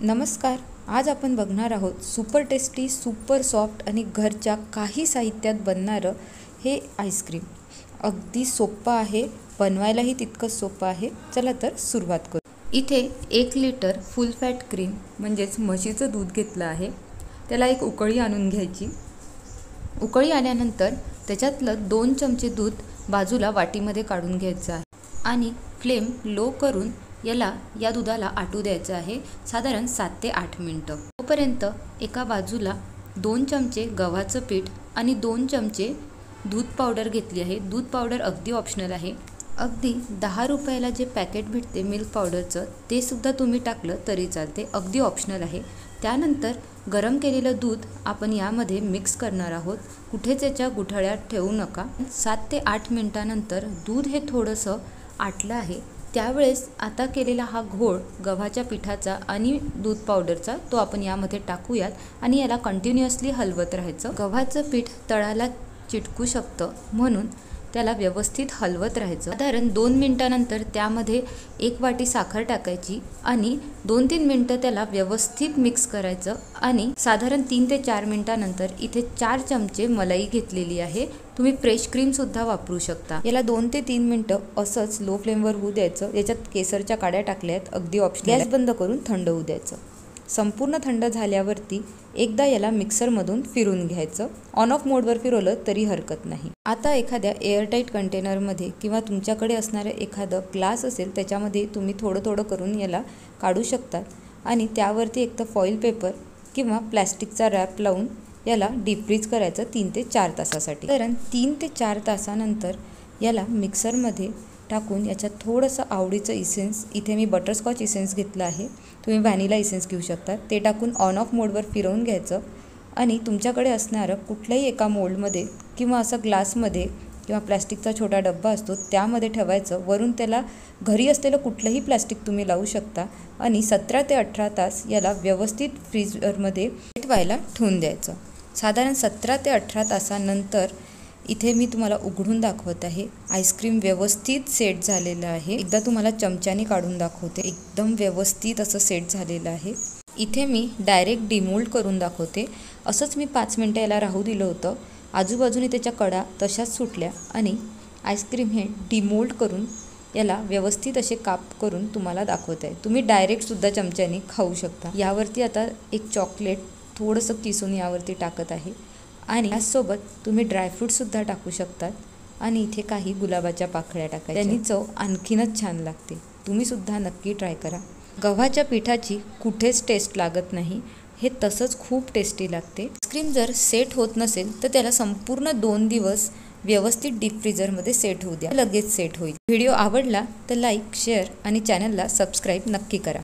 नमस्कार. आज आपण बघणार आहोत सुपर टेस्टी, सुपर सॉफ्ट आणि घरच्या काही साहित्यात बनणारं हे आईस्क्रीम. अगदी सोपं आहे, बनवायलाही तितकंच सोपं आहे. चला तर सुरुवात करू. इथे 1 लिटर फुल फॅट क्रीम म्हणजेच म्हशीचं दूध घेतलं आहे. त्याला एक उकळी आणून घ्यायची. उकळी आल्यानंतर त्याच्यातलं 2 चमचे दूध बाजूला वाटीमध्ये काढून घ्यायचं आहे आणि फ्लेम लो करून या दुधाला आटू द्यायचं आहे साधारण 7 ते 8 मिनिटं. तोपर्यंत एका बाजूला 2 चमचे गव्हाचं पीठ आणि 2 चमचे दूध पावडर घेतली आहे. दूध पावडर अगदी ऑप्शनल आहे. अगदी 10 रुपयाला जे पॅकेट भेटते मिल्क पावडरचं ते सुद्धा तुम्ही टाकलं तरी चालते, अगदी ऑप्शनल आहे. त्यानंतर गरम केलेलं दूध आपण यामध्ये मिक्स करणार आहोत. कुठेच याच्या गुठळ्या ठेवू नका. 7 ते 8 मिनिटानंतर दूध हे थोडंसं आटलं आहे. त्यावेळेस आता केलेला हा घोळ गव्हाच्या पिठाचा आणि दूध पावडरचा तो आपण यामध्ये टाकूयात आणि याला कंटिन्युअसली हलवत राहायचं. गव्हाचं पीठ तळाला चिटकू शकतं म्हणून त्याला व्यवस्थित हलवत राहायचं. साधारण 2 मिनिटानंतर त्यामध्ये 1 वाटी साखर टाकायची आणि 2-3 मिनिटं त्याला व्यवस्थित मिक्स करायचं आणि साधारण 3 ते 4 मिनिटानंतर इथे 4 चमचे मलाई घेतलेली आहे. तुम्ही फ्रेश क्रीम सुद्धा वापरू शकता. याला 2 ते 3 मिनिटं असंच लो फ्लेमवर होऊ द्यायचं. याच्यात केसरच्या काड्या टाकल्या आहेत, अगदी ऑप्शनल. गॅस बंद करून थंड होऊ द्यायचं. संपूर्ण थंड झाल्यावरती एकदा याला मिक्सरमधून फिरून घ्यायचं. ऑन ऑफ मोडवर फिरवलं तरी हरकत नाही. आता एखाद्या एअरटाईट कंटेनरमध्ये किंवा तुमच्याकडे असणारं एखादं ग्लास असेल त्याच्यामध्ये तुम्ही थोडं थोडं करून याला काढू शकतात आणि त्यावरती एक तर फॉईल पेपर किंवा प्लॅस्टिकचा रॅप लावून याला डीप फ्रीज करायचं 3 ते 4 तासासाठी. कारण 3 ते 4 तासानंतर याला मिक्सरमध्ये टाकून याच्यात थोडंसं आवडीचं इसेन्स, इथे मी बटरस्कॉच इसेन्स घेतलं आहे, तुम्ही व्हॅनिला इसेन्स घेऊ शकता, ते टाकून ऑन ऑफ मोडवर फिरवून घ्यायचं आणि तुमच्याकडे असणारं कुठल्याही एका मोल्डमध्ये किंवा असं ग्लासमध्ये किंवा प्लॅस्टिकचा छोटा डब्बा असतो त्यामध्ये ठेवायचं. वरून त्याला घरी असलेलं कुठलंही प्लॅस्टिक तुम्ही लावू शकता आणि 17 ते 18 तास याला व्यवस्थित फ्रीजरमध्ये सेट व्हायला ठेवून द्यायचं. साधारण 17 ते 18 तासानंतर इथे मी तुम्हाला उघडून दाखवत आहे. आईस्क्रीम व्यवस्थित सेट झालेलं आहे. एकदा तुम्हाला चमच्याने काढून दाखवते. एकदम व्यवस्थित असं सेट झालेलं आहे. इथे मी डायरेक्ट डिमोल्ड करून दाखवते. असंच मी 5 मिनटं याला राहू दिलं होतं. आजूबाजूने त्याच्या कडा तशाच सुटल्या आणि आईस्क्रीम हे डिमोल्ड करून याला व्यवस्थित असे काप करून तुम्हाला दाखवत आहे. तुम्ही डायरेक्टसुद्धा चमच्याने खाऊ शकता. यावरती आता एक चॉकलेट थोडंसं किसून यावरती टाकत आहे आणि यासोबत तुम्ही ड्रायफ्रूटसुद्धा टाकू शकतात आणि इथे काही गुलाबाच्या पाकळ्या टाकायच्या. त्यांनी चव आणखीनच छान लागते. तुम्हीसुद्धा नक्की ट्राय करा. गव्हाच्या पिठाची कुठेच टेस्ट लागत नाही. हे तसंच खूप टेस्टी लागते. आईस्क्रीम जर सेट होत नसेल तर त्याला संपूर्ण 2 दिवस व्यवस्थित डीप फ्रीजरमध्ये सेट होऊ द्या, लगेच सेट होईल. व्हिडिओ आवडला तर लाईक, शेअर आणि चॅनलला सबस्क्राईब नक्की करा.